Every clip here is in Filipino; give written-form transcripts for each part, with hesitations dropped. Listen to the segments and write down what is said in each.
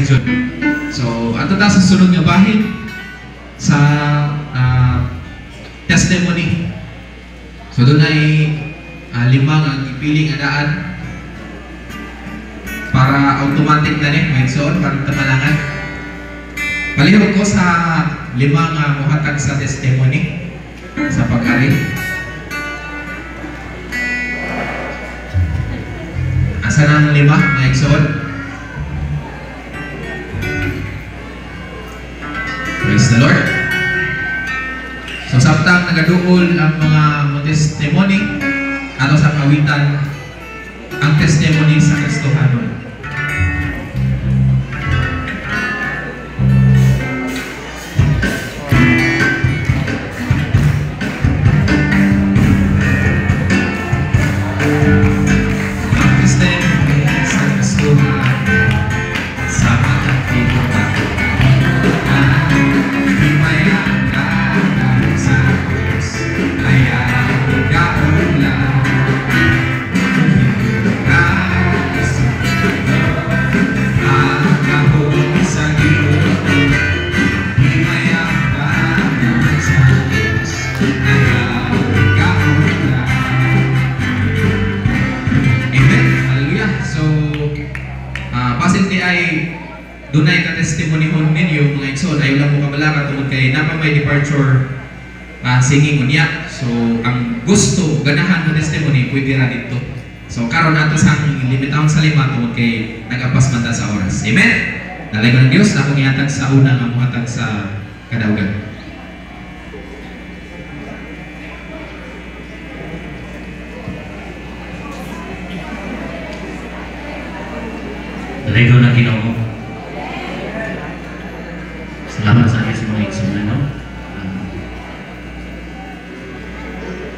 religion. So, ato ta sa sunod nga bahin sa testimony. So, doon ay lima nga ipiling adaan para automatic na rin, may soon, para tamalangan. Palihog ko sa lima nga muhatag sa testimony sa pag-ari. Asa na ang lima, may soon? Praise the Lord. So, sabtang nagaduol ang mga testimony ato sa kawitan ang testimony sa Kristohanon. Ang testimony sa Kristohanon sa mga pinuta dunay ka testimony hon ninyo mga igsoon, ayaw lang mo kamalakan tungkol kay napa may departure singing unya. So ang gusto ganahan ng testimony pwede ra dito. So karon nato sa limitahon sa lima tungkol kay nagapas man ta sa oras. Amen. Dalay ko ng Dios na akong ihatag sa una nga muhatag sa kadaugan. Dalay ko na Ginoo. Salamat sa akin sa mga igsoon, no?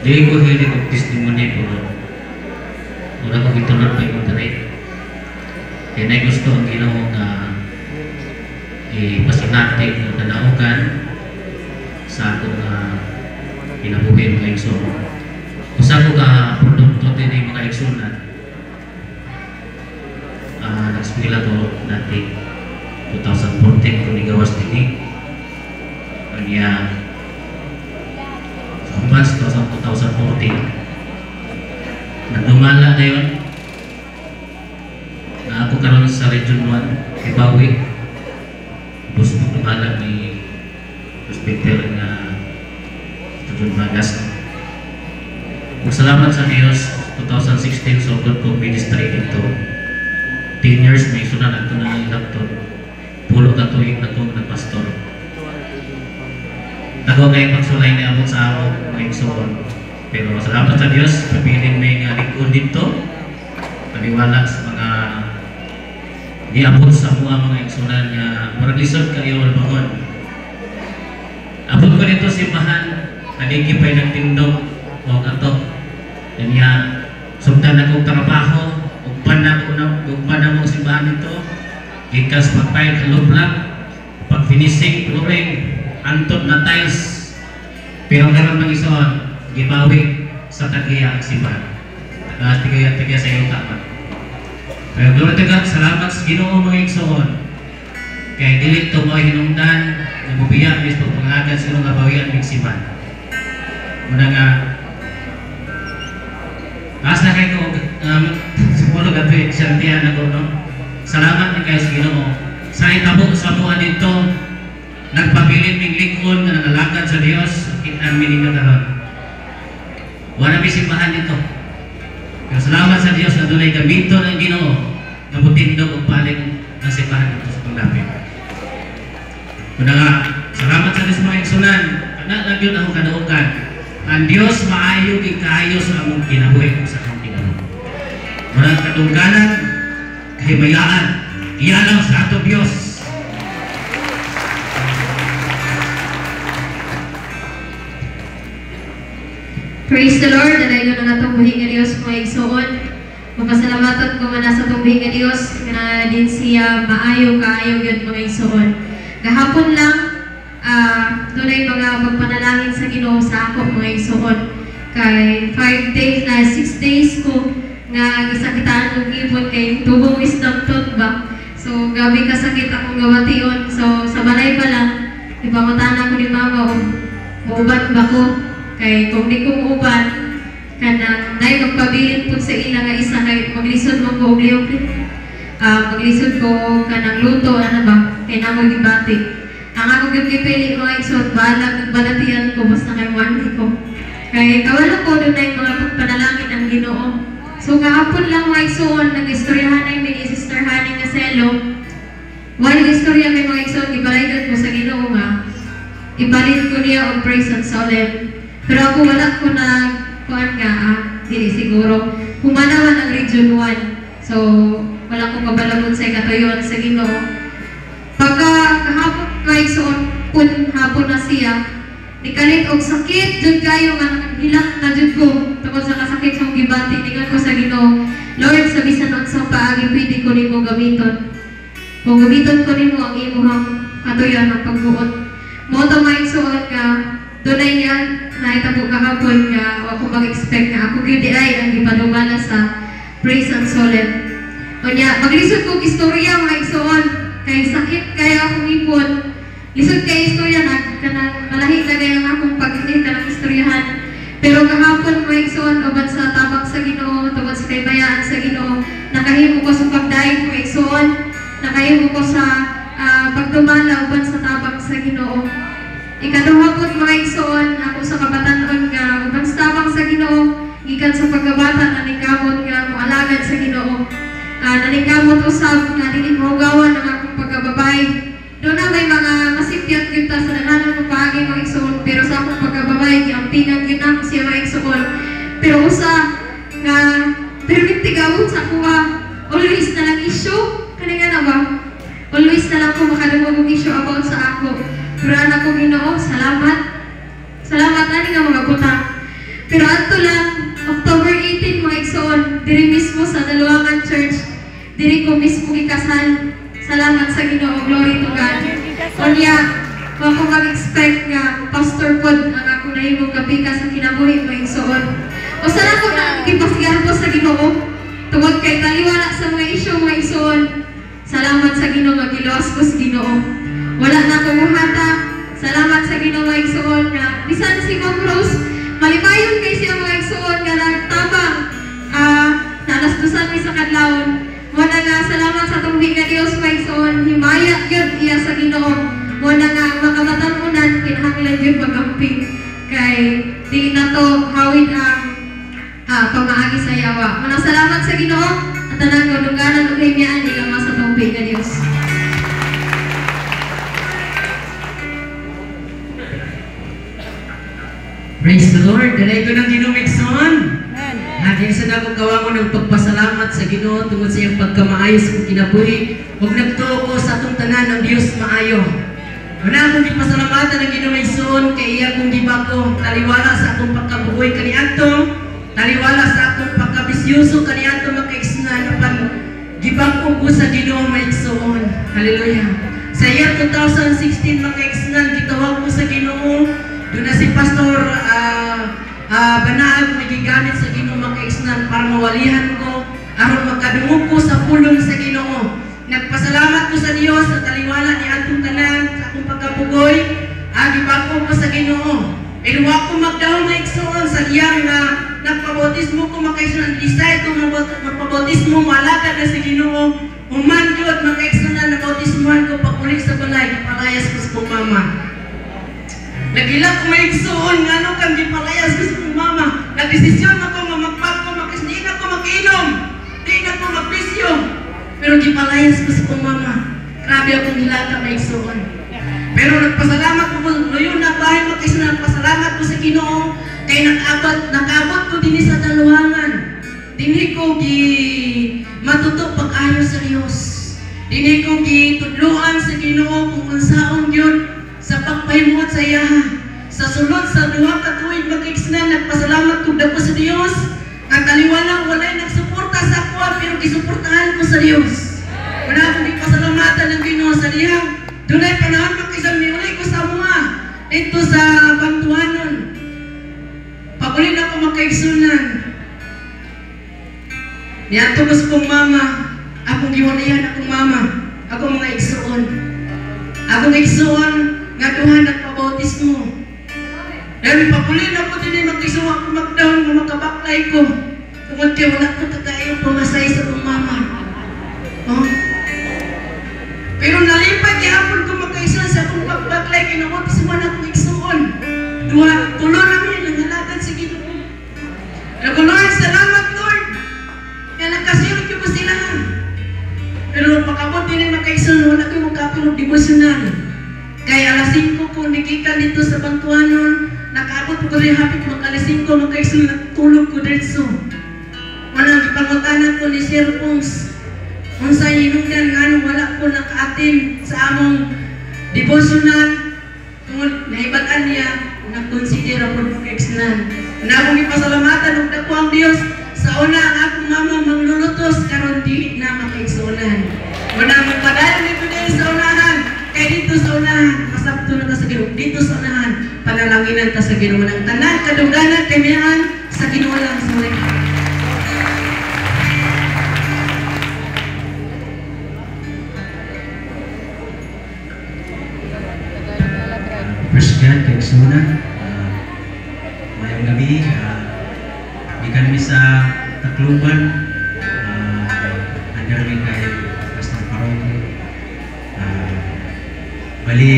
Dili ko hili kong testimony ko. Wala ko gitulad pa yung taray. Kaya na gusto ang Ginoo na ipasinati o nanaugan sa akong kinabuhi mga igsoon. Usa ko ka produkto din yung mga igsoon na nag-eskwela ko dati 2014 ko nigawas din kanya sa March 2014 nagdumala na yun na ako karon sa Region 1 Kibawi gusto ko dumala ni hospital na Region Magas. Salamat sa Diyos 2016 sugod ko ministry dito 10 years may sunod nato na ilaptop pulo ka tuwing na itong nagpastor. Ako kayo pagsulay na abot sa ako mga igsoon. Pero salamat sa Diyos, papiling may lingkod dito. Paniwala sa mga niabot sa mga igsoon nga maralisod kayo bangon. Abot ko dito simbahan, nadiki pa'y nagtindog o ato. Kanya, sumtan akong trabaho, ugpan na mo simbahan dito. Ikas pagpahit kalublang, pag-finishing, flooring, antod na tiles. Pero naman mga igsoon, gibawi sa tagiya ang simbahan. Tagiya sa iyong tapat. Pero glory to God, salamat sa Ginoo mga igsoon. Kaya dilit ito mga hinungdan, nabubiyak, mismo pangagad sa mga bawian ng simbahan. Muna nga, taas na kayo ko, siguro gabi, siyantihan ako, no? Salamat na kayo sa Ginoo. Sa itabok sa buwan dito, nagpabilit ng likod na nanalakad sa Diyos, kita ninyo karon. Wala may simbahan dito. Pero salamat sa Diyos na dunay gamito ng Ginoo na butindog o paling ng simbahan dito sa panglapit. Kuna nga, salamat sa Diyos mga igsunan. Kana lang yun akong kanuukan. Ang Diyos maayo ikayo sa among kinabuhi sa among kinabuhi. Walang kadungganan, kahimayaan, iyan lang sa ato Diyos. Praise the Lord, na yun ang atong buhing nga Diyos mga igsoon. Mapasalamatan ko man sa atong buhing nga Diyos na din siya maayo kaayo yun mga igsoon. Gahapon lang, tunay mga pagpanalangin sa Ginoo sa ako mga igsoon. Kay 5 days na 6 days ko nga gisakitaan ng ibon kay tubong wisdom tot ba. So, gabi kasakit akong gawation. So, sa balay pa lang, ipamatanan ko ni mama o mauban ba ko? Kay kung di ko mauban, kanang dahil magpabilin po sa ila nga isa kay maglisod mo ko og liyok. Maglisod ko kanang luto, ano ba? Kay namo gibati. Ang ako gyud gipili mga igsod, balag balatian ko basta kay wani ko. Kay kawala ko dunay mga pagpanalangin ang Ginoo. So kahapon lang mga igsoon, nag-istoryahan ay mini sister Hani nga selo. Wala istorya kay mga igsoon, ibalaygan ko sa Ginoo nga. Ibalin ko niya og praise and solemn. Pero ako wala ko na kuan nga, dili siguro. Humanawan ang Region 1. So wala ko kabalagon sa ikatuyon sa Ginoo. Pagka kahapon mga igsoon, hapon na siya, nikalit og sakit, jud kayo nga hilang na jud ko. Tungkol sa kasakit sa gibati, ningan ko sa Ginoo. Lord, sa bisan unsang paagi pwede ko nimo gamiton. Kung gamiton ko nimo ang imong katuyan ng pagbuot. Mo to may suot ka, dunay niya nahitabo kahapon nga wa ko mag-expect nga ako gyud ay ang gipadumala sa praise and solemn. Unya, maglisod ko istorya mga igsoon kay sakit kaya akong ipon. Lisod kay istorya na kanang malahi lagay ang akong pag-init kanang istoryahan. Pero kahapon mga igsoon uban sa tabang sa Ginoo, tungod sa kaybayaan sa Ginoo, nakahimo ko sa pagdaig mga igsoon, nakahimo ko sa pagdumala uban sa tabang sa Ginoo. Ikaduha pod mga igsoon, ako sa kabatanon nga uban sa tabang sa Ginoo, gikan sa pagkabata naningkamot nga moalagad sa Ginoo. Naningkamot usab nga dili mahugawan ang akong pagkababay. Doon na may mga masipyat kita sa nananon ng paagi mga igsoon, pero sa akong pagkababay, kiampingan yun ako siya mga igsoon. Pero usa nga permitigawon sa kuha, always na lang issue, kanina na ba? Always na lang ko makadumog issue about sa ako. Pero anak ko Ginoo, salamat. Salamat na nga mga butang. Pero ato lang, October 18 mga igsoon, diri mismo sa Daluangan Church, diri ko mismo ikasal. Salamat sa Ginoo, glory to God. Unya, ako mag-expect nga pastor pod ang ako nahimong kapika sa kinabuhi mga igsoon. O sana ko na ipasigahan ko sa Ginoo, tungod kay taliwala sa mga isyu mga igsoon. Salamat sa Ginoo nga giluwas ko sa Ginoo. Wala na akong muhata. Salamat sa Ginoo mga igsoon nga bisan si Ma'am Rose, malipayon kay siya mga igsoon nga nagtabang nalasdusan mi sa kadlawon. Muna nga, salamat sa tungbi nga Diyos may son, himaya yun iya sa Ginoo. Muna nga, makamatanunan, kinahanglan yun magamping. Kay, di na to hawid ang pamaagi sa yawa. Muna salamat sa Ginoo, at tanang gulunganan o himyaan ilang sa tungbi nga Diyos. Praise the Lord! Dala ito ng Ginoo Migson. Natin sa dako gawa mo ng pagpasalamat sa Ginoo tungod sa iyang pagkamaayos kong kinabuhi. Huwag nagtuo ko sa atong tanan ng Diyos maayo. Una akong gipasalamatan ng Ginoo Migson kay iya kong gibako. Taliwala sa atong pagkabugoy kaniadto, taliwala sa atong pagkabisyoso kaniadto makaigsunan apan gibako ko sa Ginoo Migson. Hallelujah. Sa year 2016 makaigsunan gitawag ko sa Ginoo. Doon na si Pastor Banaag may gigamit sa Ginoo makaigsunan para mawalihan ko aron makadungog ko sa pulong sa Ginoo. Nagpasalamat ko sa Dios sa taliwala ni atong tanan sa akong pagkapugoy. Gibako ko sa Ginoo. Pero ako magdaw na igsoon sa iyang nga nagpabautismo ko makaigsunan decide ko magpabautismo malagad na sa Ginoo. Human gyud makaigsunan na bautismohan ko pagulik sa balay palayas ko sa kong mama. Nagilak ko maigsoon nga no kang gipalayas ko sa kong mama. Nagdesisyon ako nga magpag ko di na ko mag-inom, di na ko magbisyo. Pero gipalayas ko sa kong mama. Grabe akong hilata maigsoon. Pero nagpasalamat ko luyo na bahay makaigsunan, nagpasalamat ko sa Ginoo kay nakaabot ko dinhi sa Daluangan. Dinhi ko matuto pag-ayo sa Dios. Dinhi ko gitudloan sa Ginoo kung unsaon gyud sa pagpahimuot sa iya. Sa sulod sa duha ka tuig makaigsunan, nagpasalamat ko dako sa Dios. Ang taliwala walay nagsuporta sa ako pero gisuportahan ko sa Dios. Wala akong ipasalamatan ng Ginoo sa dihang dunay panahon makisang miulay ko sa mga dito sa Bantuanon. Pagulin ako makaigsunan. Niadto ko sa kong mama, akong giwalayan akong mama. igsuon. Akong igsuon nga duha nagpabautismo. Dahil papulin ako din mag-igsuon ako mag-down nga makabaklay ko. Kung kaya wala ko tagayong pumasay sa akong mama. Oh? Pero nalipad yapon ko magkaigsuon sa akong pagbaklay kinabautismo na akong igsuon. Tulo namin nangalagad sa Ginoo. Pero Lord, salamat Lord. Kaya nagkasirot ko sila. Pero pakabot din ang makaigsuon, wala ko magkapilog devotional. Kaya alas 5 ko nikikan dito sa Bantuanon, nakaabot ko rin hapit mag-alas 5 magkaigsuon, natulog ko dito. Wala, ipangutanan ko ni Sir Pongs. Kung sa hinunggan nga nung wala ko naka-attend sa among devotional, kung naibatan niya, nag-consider ako mag-exnan. Na akong ipasalamatan ng dako ang Diyos, sa una ang akong mama manglulutos, karon dili na makaigsunan. Wala magpadayon dito din sa unahan, kaya dito sa unahan, masabto na ka sa Ginoo. Dito sa unahan, panalanginan ka sa Ginoo. Nang tanan, kadungganan, kamiyan, sa Ginoo lang sa ulit. Praise God, kaigsunan. Mayang gabi, ikan mi sa Tacloban, under mi kay Pastor Parong. Bali,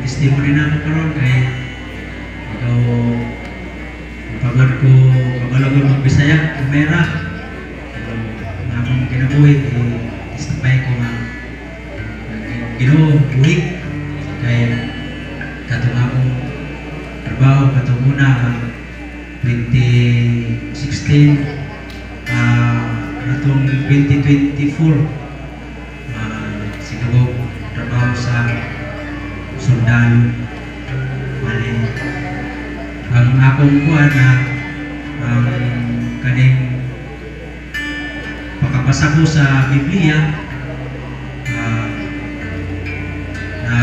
testimony na ako karon kay ikaw pagod ko kabalagon magbisaya, kumera. Nga akong kinabuhi, testify ko nga Ginoo buhi kay katong akong trabaho katong una 2016 atong 2024 siguro trabaho sa sundalo mali ang akong kuha na ang kaning pakabasa ko sa Biblia na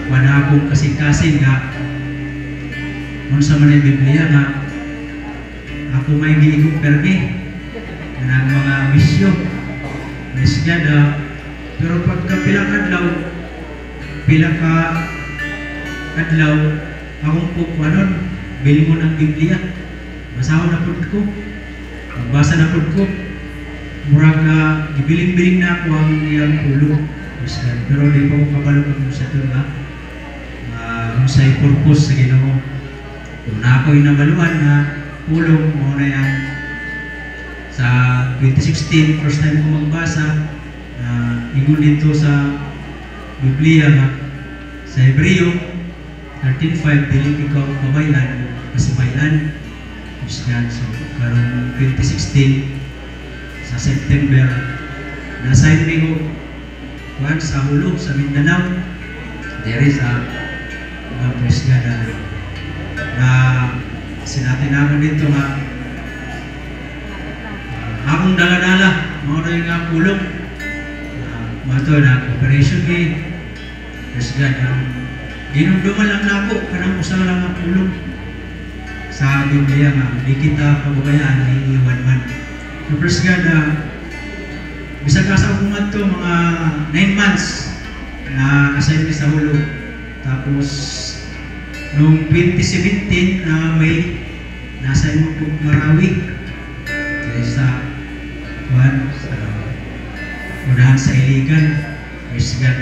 wala akong kasing-kasing nga kung sa man Biblia nga ako may giigong permi ng mga misyo misgada pero pagka pilang adlaw akong pukwanon bili mo ng Biblia basaho na pud ko magbasa na pud ko murag gibiling-biling na ako ang iyang pulo pero di pa ko kabalo kung sa ito nga sa purpose sa Ginoo. Kung na ako'y nabaluan na pulong mo na yan sa 2016, first time ko magbasa ingon dito sa Biblia nga sa Hebreo 13:5 dili ikaw kabaylan kasibaylan Christian. So karong 2016 sa September na-assign mi ko sa Hulo sa Mindanao. There is a praise God na sinatin naman dito nga akong dala-dala mga rin nga pulong mato na operation ni praise God ginumduman lang na ako kanang usa lang nga pulong sa Biblia nga di kita pababayaan ni iwan man. So praise God bisag asa akong ato mga 9 months na assign ni sa Hulo. Tapos noong 2017 na May nasa mo po Marawi kaya sa unahan sa Iligan. Praise God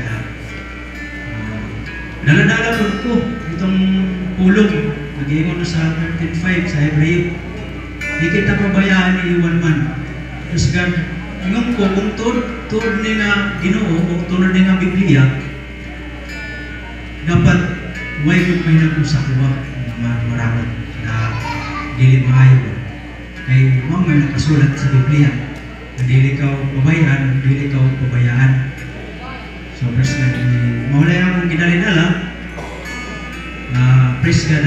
dala-dala ko itong pulong nag-iwan sa 13:5 sa Hebreo di kita pabayaan ni iwan man. Praise God ingon ko kung tuod ni nga Ginoo o tuod ni nga Biblia dapat may nag-usap ko maraming na dili maayo kay may nakasulat sa Biblia na dili ka pabayaan, dili ka pabayaan. So praise God maulay akong ginalin-ala praise God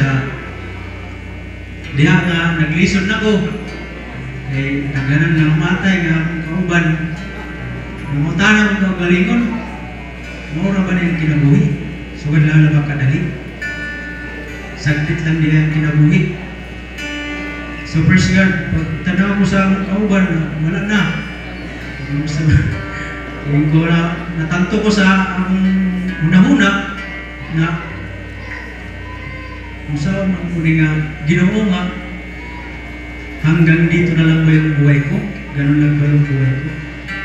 diha nga naglisod na ko kay naganan nga matay nga akong kauban namutanan ko galingon maura ba na yung kinabuhi. So wala na makadali. Saglit lang nila ang kinabuhi. So praise God, pag tanaw ko sa akong kauban, wala na. Tingin ko na natanto ko sa akong una-una na kung saan man muli nga Ginoo nga hanggang dito na lang ba yung buhay ko? Ganun lang ba yung buhay ko?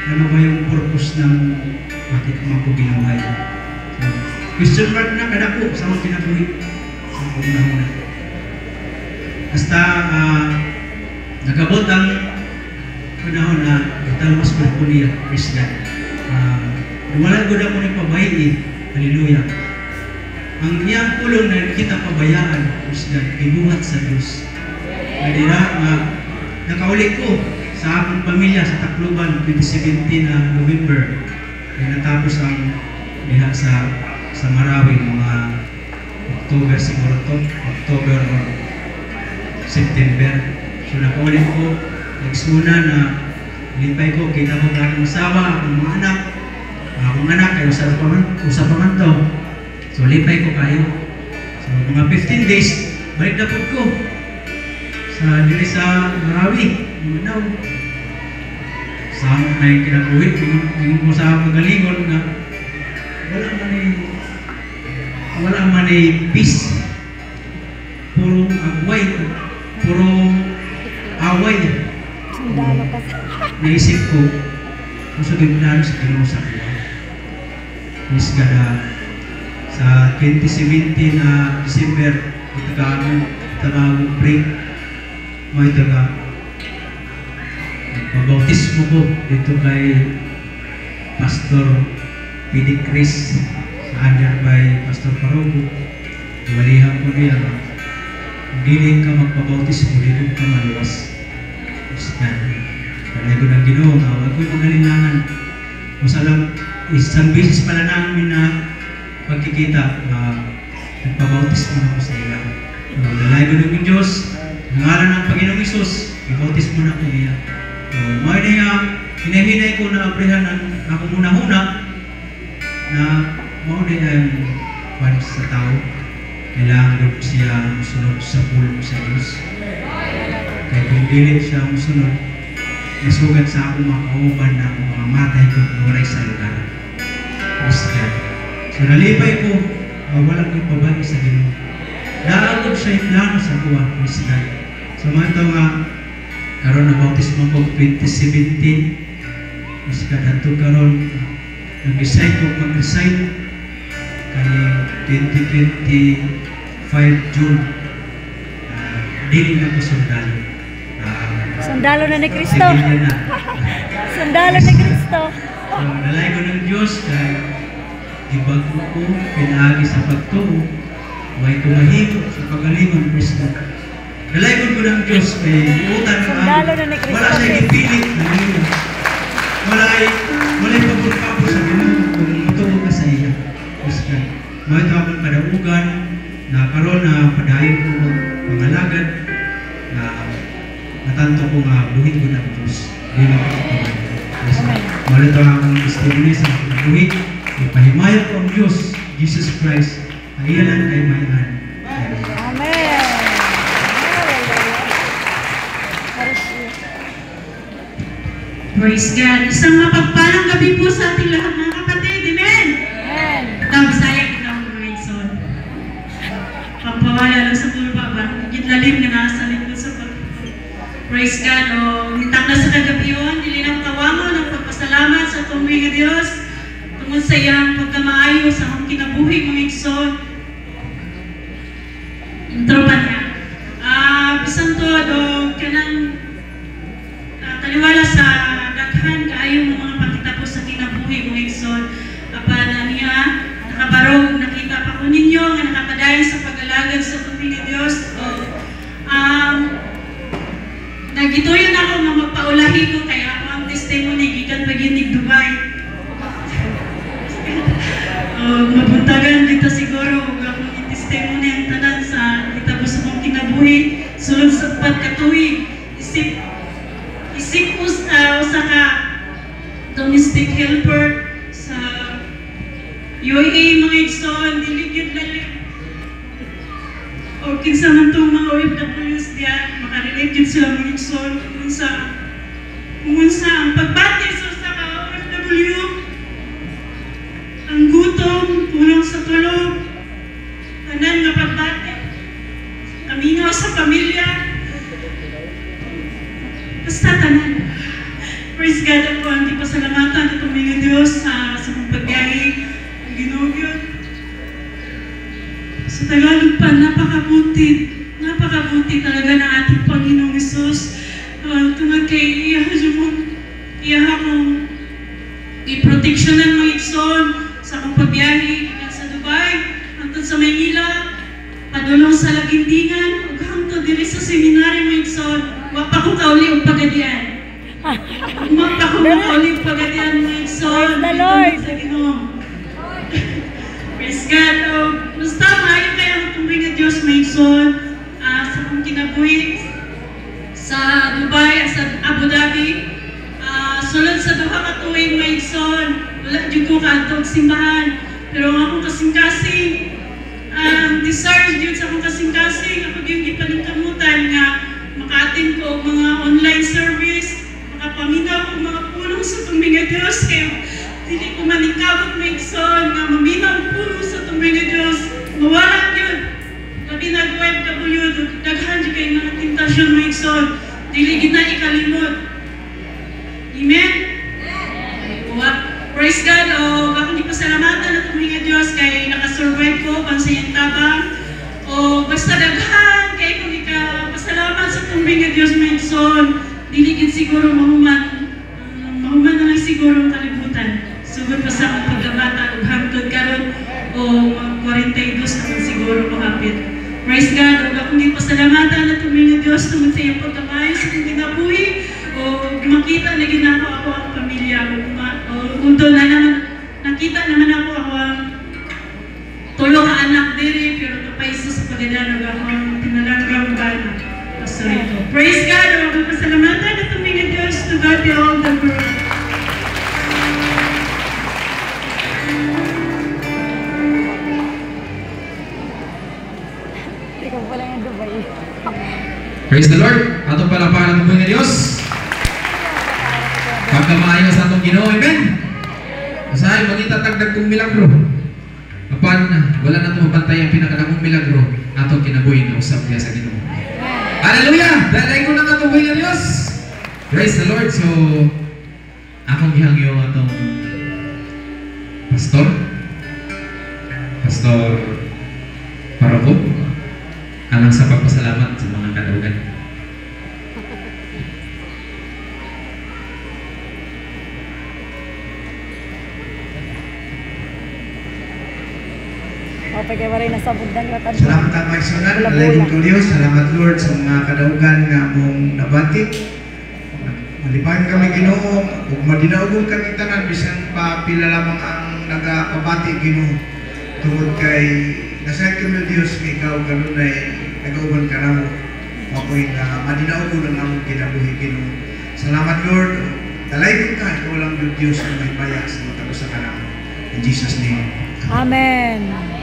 Ano ba yung purpose ng bakit mo ako ginuhay? So, question mark na kada ko sa mga kinabuhi. Ang una-una. Basta nagabot ang panahon na italmas ko po niya, praise God. Wala ko na po ni pabayi, hallelujah. Ang iyang pulong na kita pabayaan, praise God, gibuhat sa Diyos. Kadira, nakaulit ko sa akong pamilya sa Tacloban 2017 na November. Ay natapos ang diha sa Marawi, mga October siguro to, October or September. So nakaulit ko, nagsuna na lipay ko, kita ko na akong asawa, akong mga anak. Akong anak ay usap pa man to. So lipay ko kayo. So mga 15 days, balik na po ko sa dili sa Marawi. Manaw. Sa na yung kinabuhi, tingin ko sa magalingon na wala man ay peace. Puro agway, puro away. Naisip ko, gusto din plano sa Ginoo sa buhay. Miss God, sa 2017 na December, itaga break, may itaga pabautismo ko dito kay Pastor P.D. Chris sa under by Pastor Parogo. Walihan ko niya na hindi ka magpabautismo, hindi ka maluwas. Kaya ko ng Ginoo, huwag ko'y magalinlangan. Isang beses pala namin na pagkikita, nagpabautismo na ko sa ila. Dalay ko ng Diyos, nangalan ng Panginoong Isus, ibautismo na ko niya. May hinahinay ko na aprehan ng akong una-una na maunay ang pan sa tao. Kailangan siya musunod sa pulong sa Diyos. Kaya kung dili siya musunod, nasugat sa akong mga kauban ng mga matay ko nuray sa lugar. So nalipay ko, walang ipabayi sa Ginoo. Naagod siya yung plano sa kuha, praise God. So mga ito nga, karon na bautismo ko 2017, praise God, ato karon, nag-decide ko mag-resign kay 2025 June. Dili na ko sundalo. Sundalo na ni Kristo. Sige na. Sundalo ni Kristo. So, nalay ko ng Diyos dahil ibag ko pinaagi sa pagtuo, may tumahimok sa pagalingon, praise God. Nalay ko ng Diyos kay utan Sundalo na ni Kristo. wala siya ipilit na nila. Wala pagpapapos sa Ginoo kung matuo ka sa iya. Praise God. Mga tawag kadaugan na karon na padayon ko mga lagad na natanto ko nga buhit ko ng Diyos. Hindi na ko ito. Malit ang akong testimony sa buhit. Ipahimayat ko ang Diyos, Jesus Christ, na iyalan kay mayan. Amen. Praise God. Isang mapagpalang gabi po sa ating lahat mga kapatid. Amen. Amen. Tawag sayang ito ang mga inson. Pampawala lang sa tulpa ba? Gitlalim na nasa likod sa pagpupo. Praise God. O, nitang na sa kagabi yun, nilinang tawangon ng pagpasalamat sa tumwing Diyos. Tungkol sa iyang pagkamaayo sa akong kinabuhi mga inson. Intro pa niya. Bisan to, kanang taliwala sa daghan kaayo mga pagkitapos sa kinabuhi mga inson. Apan niya, nakabarog, nakita pa ko ninyo nga nakapadayon sa pag-alagad sa tuming ni Diyos. Nagituyon ako nga magpaulahi ko kaya ako ang testimony gikan paginig Dubai. Mabuntagan dito siguro akong testimony ang tanan sa kitapos sa akong kinabuhi. Sulod sa pagkatuig, isip usa ka domestic helper sa UAE mga igsoon, diligid lalim. O kinsa man itong mga OFWs diyan, makarelate yun sila mga igsoon. Kung sa ang pagbati sa ka OFW, gutom, kulang sa tulog, tanan nga pagbati, kaminaw sa pamilya, basta tanan. Praise God ako, ang di pasalamatan at mga Diyos sa kong pagbiyahe, ang Ginoo yun. Sa Tagalog pa, napakabuti talaga ng ating Panginoong Isus. Tungod kay iya akong i-protectionan mga igsoon sa akong pagbiyahe sa Dubai, hangtod sa Maynila, padulong sa Lagindingan, ug hangtod diri sa seminary mga igsoon. Wa pa ko kauli og pagadian. Umapa ko kauli og pagadian mga igsoon. Praise the Lord. Sa Ginoo. Praise God. Basta maayo kayo ang tumbay nga Diyos mga igsoon sa akong kinabuhi sa Dubai at sa Abu Dhabi. Sulod sa duha ka tuig mga igsoon, wala jud ko kaadtog simbahan, pero ang akong kasing-kasing desire jud sa akong kasing-kasing ako gyud gipaningkamutan nga maka-attend ko og mga online service, makapaminaw og mga pulong sa tumbay nga Dios kay dili ko maningkamot mga igsoon nga maminaw og pulong sa tumbay nga Dios, mawala gyud. Labi na OFW, daghan jud kay mga tentasyon mga igsoon, dili gid na ikalimot. Amen? Praise God. Akong ipasalamatan at mga Diyos kay nakasurvive ko pansayang tabang. Basta daghan kay kung ikapasalamat sa tumbing nga Diyos mga igsoon, diligid siguro mahuman na lang siguro ang kalibutan. Sugod pa sa akong pagkabata ug hangtod karon o 42 naman siguro makapit. Praise God. Akong ipasalamatan at tumbing nga Diyos tungod sa iyong pagkamayo sa akong kinabuhi. Makita na ginako ako ang pamilya ko. Untol na naman, nakita naman ako ang tulo ka anak diri, pero kapaiso sa pagadanog ako ang tinalanggang gana. Pastor ito. Praise God! Ang pasalamatan at tumingin Diyos, to God be all the glory. Ikaw pala yung Dubai. Praise the Lord. Atong palapalan mo ng Diyos. Pagkamaayo sa atong Ginoo, amen. Usahay magitatagdag kong milagro. Apan wala na ito mabantay ang pinakadakong milagro atong kinabuhi na usap niya sa Ginoo. Hallelujah! Dalay ko na katubuhi ng Diyos. Praise the Lord. So, akong gihangyo atong pastor Paroko alang sa pagpasalamat sa mga kadaugan. Pagkaya waray nasabog na niyo. Salamat ang mga igsunan, alayin ko Diyos. Salamat Lord sa mga kadaugan nga mong nabati. Malipahan kami Ginoo, ug madinaugol kami tanan bisan pa pila lamang ang nagapabati Ginoo. Tungod kay nasayad kami Diyos nga ikaw kanunay nagauban ka namo. Ako'y na madinaugol ang among kinabuhi Ginoo. Salamat Lord. Alayin ka, ikaw lang Diyos na may baya sa matapos sa kanamo. In Jesus' name. Amen.